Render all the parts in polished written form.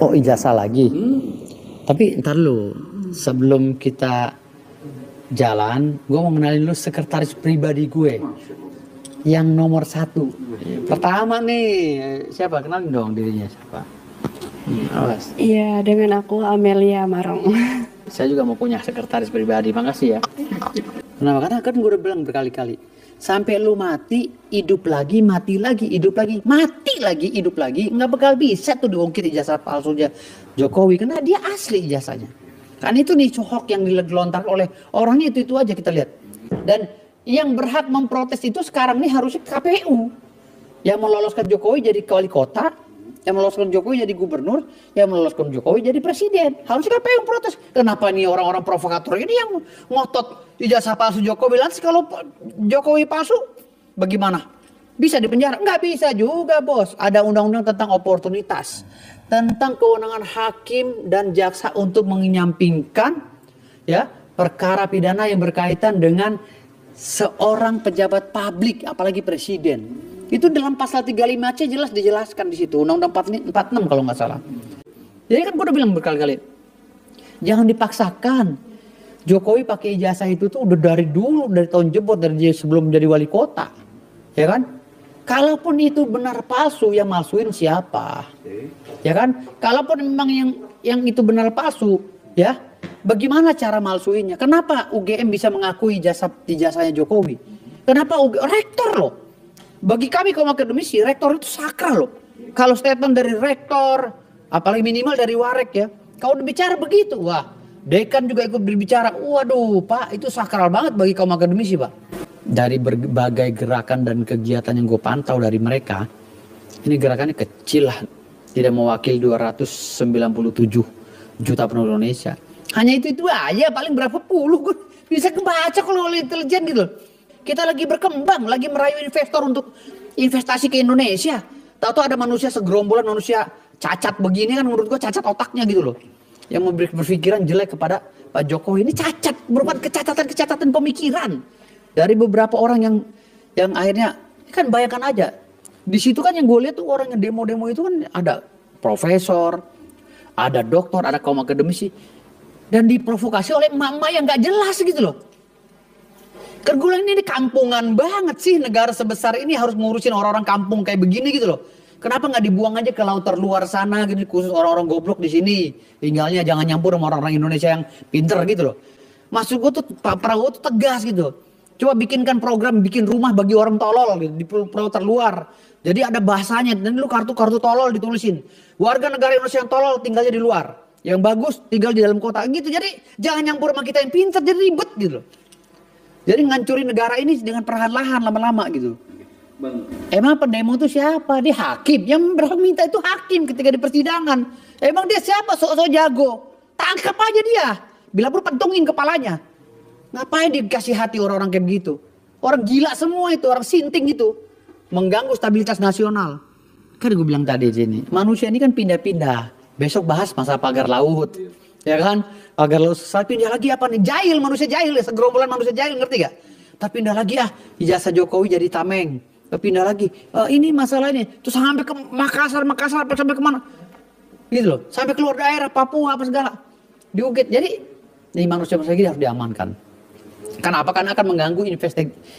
Oh, ijazah lagi. Tapi ntar lu, sebelum kita jalan, gue mau kenalin lu sekretaris pribadi gue yang nomor 1. Pertama nih, siapa? Kenalin dong dirinya siapa? Awas. Iya, dengan aku Amelia Marong. Saya juga mau punya sekretaris pribadi, makasih ya. Kenapa? Karena kan gue udah bilang berkali-kali, sampai lu mati, hidup lagi, mati lagi, hidup lagi, mati lagi, hidup lagi, nggak bakal bisa tuh diungkit ijazah palsunya Jokowi, karena dia asli ijazahnya. Kan itu nih hoax yang dilontarkan oleh orangnya itu aja kita lihat. Dan yang berhak memprotes itu sekarang nih harusnya KPU yang meloloskan Jokowi jadi wali kota, yang meloloskan Jokowi jadi gubernur, yang meloloskan Jokowi jadi presiden. Harusnya KPU yang protes. Kenapa nih orang-orang provokator ini yang ngotot ijazah palsu Jokowi? Lantas kalau Jokowi palsu, bagaimana? Bisa dipenjara? Nggak bisa juga, bos. Ada undang-undang tentang oportunitas, tentang kewenangan hakim dan jaksa untuk menyampingkan ya perkara pidana yang berkaitan dengan seorang pejabat publik, apalagi presiden. Itu dalam pasal 35C jelas dijelaskan di situ, Undang-Undang 46 kalau nggak salah. Jadi kan gue udah bilang berkali-kali, jangan dipaksakan. Jokowi pakai ijazah itu tuh udah dari dulu, dari tahun jebot, dari sebelum menjadi wali kota, ya kan? Kalaupun itu benar palsu, yang malsuin siapa? Ya kan? Kalaupun memang yang itu benar palsu, ya, bagaimana cara malsuinnya? Kenapa UGM bisa mengakui ijazahnya Jokowi? Kenapa rektor loh? Bagi kami kaum akademisi, rektor itu sakral loh. Kalau statement dari rektor, apalagi minimal dari warek ya, kalau bicara begitu, wah, dekan juga ikut berbicara. Waduh, Pak, itu sakral banget bagi kaum akademisi, Pak. Dari berbagai gerakan dan kegiatan yang gue pantau dari mereka, ini gerakannya kecil lah, tidak mewakili 297 juta penduduk Indonesia. Hanya itu aja, paling berapa puluh, gue bisa kebaca kalau oleh intelijen gitu loh. Kita lagi berkembang, lagi merayu investor untuk investasi ke Indonesia. Tahu-tahu ada manusia segerombolan manusia cacat begini kan, menurut gue cacat otaknya gitu loh. Yang berpikiran jelek kepada Pak Jokowi, ini cacat, merupakan kecacatan pemikiran dari beberapa orang yang akhirnya kan bayangkan aja. Di situ kan yang gue lihat tuh orang yang demo-demo itu kan ada profesor, ada doktor, ada kaum akademisi, dan diprovokasi oleh emak-emak yang nggak jelas gitu loh. Kergulan ini kampungan banget sih, negara sebesar ini harus ngurusin orang-orang kampung kayak begini gitu loh. Kenapa nggak dibuang aja ke laut terluar sana gitu, khusus orang-orang goblok di sini. Tinggalnya jangan nyampur sama orang-orang Indonesia yang pinter gitu loh. Maksud gue tuh Pak Prabowo tuh tegas gitu. Coba bikinkan program, bikin rumah bagi orang tolol gitu, di pulau terluar. Jadi ada bahasanya, dan lu kartu-kartu tolol ditulisin. Warga negara Indonesia yang tolol tinggalnya di luar. Yang bagus tinggal di dalam kota gitu. Jadi jangan nyampur sama kita yang pinter, jadi ribet gitu loh. Jadi ngancurin negara ini dengan perlahan-lahan lama-lama gitu. Emang pendemo itu siapa? Dia hakim. Yang berhak minta itu hakim ketika di persidangan. Emang dia siapa? Sok-sok jago. Tangkap aja dia. Bila perlu pentungin kepalanya. Ngapain dikasih hati orang-orang kayak begitu? Orang gila semua itu, orang sinting itu. Mengganggu stabilitas nasional. Kan gue bilang tadi sini, manusia ini kan pindah-pindah. Besok bahas masalah pagar laut. Ya kan? Pagar laut selesai, pindah lagi apa nih? Jahil, manusia jahil ya. Segerombolan manusia jahil, ngerti gak? Tapi pindah lagi ijazah Jokowi jadi tameng. Pindah lagi. Ini masalah ini. Terus sampai ke Makassar, sampai kemana? Gitu loh. Sampai keluar daerah, Papua, apa segala. Diungkit. Jadi, ini manusia-manusia gini harus diamankan. Kenapa? Karena akan mengganggu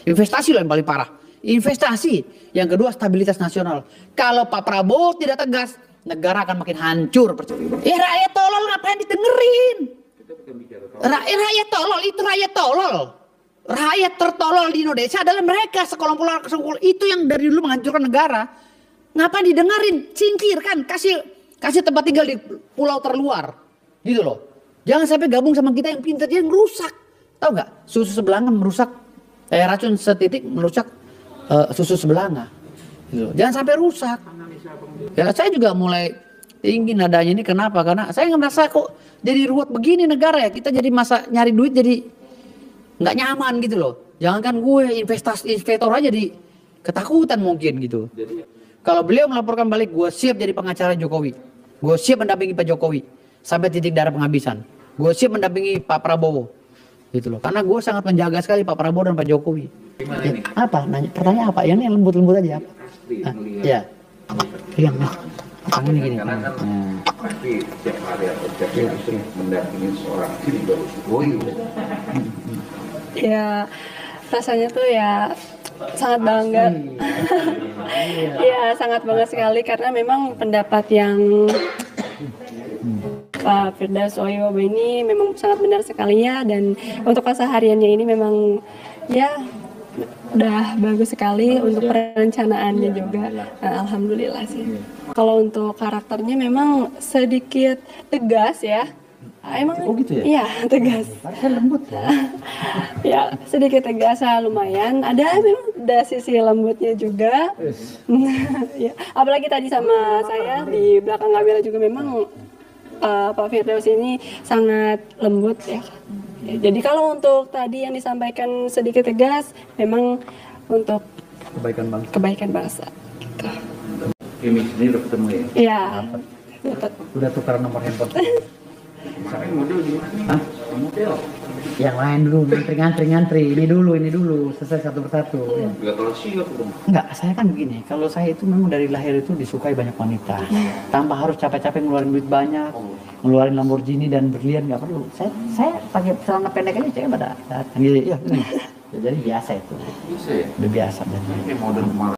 investasi loh yang paling parah. Investasi. Yang kedua, stabilitas nasional. Kalau Pak Prabowo tidak tegas, negara akan makin hancur. Rakyat tolol ngapain didengerin? Rakyat tolol, itu rakyat tolol. Rakyat tertolol di Indonesia adalah mereka, sekelompok itu yang dari dulu menghancurkan negara. Ngapain didengerin? Singkirkan, kasih tempat tinggal di pulau terluar. Gitu loh. Jangan sampai gabung sama kita yang pintar, dia merusak. Tahu nggak? Susu sebelanga merusak, racun setitik merusak susu sebelanga. Gitu. Jangan sampai rusak. Ya saya juga mulai tinggi nadanya ini, kenapa? Karena saya ngerasa kok jadi ruwet begini negara ya. Kita jadi masa nyari duit jadi nggak nyaman gitu loh. Jangankan gue investor aja di ketakutan mungkin gitu. Kalau beliau melaporkan balik, gue siap jadi pengacara Jokowi. Gue siap mendampingi Pak Jokowi sampai titik darah penghabisan. Gue siap mendampingi Pak Prabowo. Gitu loh. Karena gue sangat menjaga sekali Pak Prabowo dan Pak Jokowi. Ya, apa? Pertanyaan apa? Yang ini lembut-lembut aja apa? Ya. Yang ini gini. Tapi tiap hari atau tiap hari mendampingi seorang Firdaus Boyo. Ya rasanya tuh ya sangat bangga. Ya sangat bangga sekali karena memang pendapat yang Pak Firdaus Boyo ini memang sangat benar sekali ya, dan untuk kesehariannya ini memang ya udah bagus sekali untuk perencanaannya juga. Nah, alhamdulillah sih. Kalau untuk karakternya memang sedikit tegas ya. Emang gitu ya? Iya, tegas. Saya lembut ya. Ya, sedikit tegas ya, lumayan. Ada sisi lembutnya juga. Ya, apalagi tadi sama saya di belakang kamera juga memang Pak Firdaus ini sangat lembut ya. Ya, jadi kalau untuk tadi yang disampaikan sedikit tegas, memang untuk kebaikan bangsa. Gitu. Kimi sendiri udah ketemu ya? Iya. Dapat. Udah tukar nomor handphone. Kemarin model gimana? Hah? Model. Yang lain dulu, ngantri. Ini dulu, selesai satu persatu. Enggak kalau siap dong. Enggak, saya kan begini, kalau saya itu memang dari lahir itu disukai banyak wanita. Tanpa harus capek-capek ngeluarin duit banyak, ngeluarin Lamborghini dan berlian nggak perlu. Saya pakai celana pendek aja cewek pada datang. Iya, ini. Jadi biasa itu. Bisa ya? Udah biasa. Ini model malah.